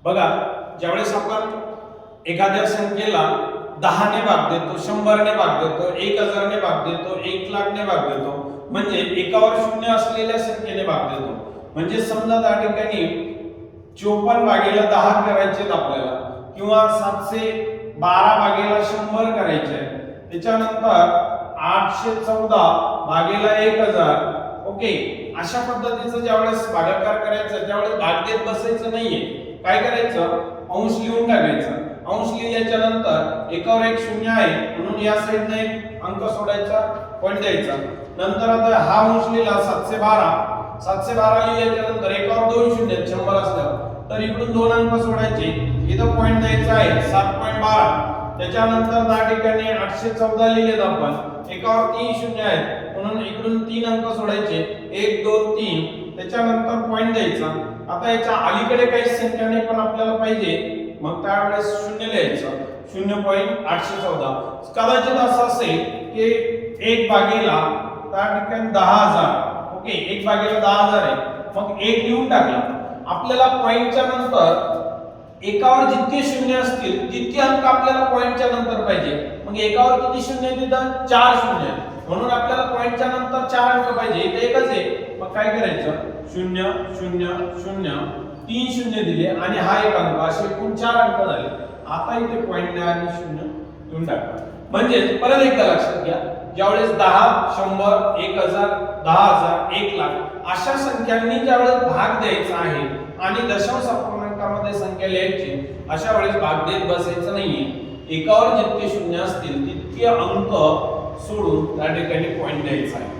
बघा, ज्यावेळेस आपण एखाद्या संख्येला 10 ने भाग देतो, 100 ने भाग देतो, 1000 ने भाग देतो, 1,00,000 ने भाग देतो, म्हणजे एकावर शून्य असलेल्या संख्येने भाग देतो. म्हणजे समजा त्या ठिकाणी 54 भागेला 10 करायचे आपल्याला, किंवा 712 भागेला 100 करायचे आहे. त्याच्यानंतर 814 भागेला 1000. ओके, अशा पद्धतीचं ज्यावेळेस भागाकार करायचं त्यावेळेस भाग देत बसायचं नाहीये. काय करायचं, अंश लिहून टाकायचं. अंश लिहिल्याच्या नंतर एकावर एक शून्य आहे म्हणून या साइडने एक अंक सोडायचा, पॉइंट द्यायचा. नंतर आता हा अंश लिहिला 712 लिहिल्याच्या नंतर एकावर दोन शून्य 100 असल्यावर, तर इकडून दोन अंक सोडायचे, इथं पॉइंट द्यायचा आहे 7.12. त्याच्यानंतर त्या ठिकाणी 814 लिहिलेत आपण, एकावर तीन शून्य आहेत म्हणून इकडून तीन अंक सोडायचे, 1 2 3. त्याच्यानंतर पॉइंट द्यायचा. आता याच्या अलीकडे काही संख्याने पण आपल्याला पाहिजे, मग त्यावेळेस शून्य लिहायचं, 0.814. कदाचित असं असेल की 1 भागेला त्या ठिकाणी 10,000. ओके, 1 भागेला 10,000 आहे, मग 1 लिहून टाकला. आपल्याला पॉइंटच्या नंतर एकावर जितके शून्य असतील तितके अंक आपल्याला पॉइंटच्या नंतर पाहिजे. मग एकावर किती शून्य तिथं 4 शून्य, म्हणून आपल्याला पॉइंटच्या नंतर 4 अंक पाहिजे. इथे एकच आहे, मग काय करायचं, 0 0 0 3 शून्य दिले आणि हा एक अंक, असे एकूण 4 अंक झाले. आता इथे पॉइंट द्या आणि शून्य देऊन टाका. म्हणजे परत एकदा लक्षात घ्या, ज्यावेळेस 10 100 1000 10000 1,00,000 अशा संख्यांनी ज्यावेळेस भाग द्यायचा आहे आणि दशांश अपूर्णांकामध्ये संख्या लिहायची, अशा वेळेस भाग देत बसायचं नाहीये. एकावर जितके शून्य असतील तितके अंक सोडून त्या ठिकाणी पॉइंट द्यायचा आहे.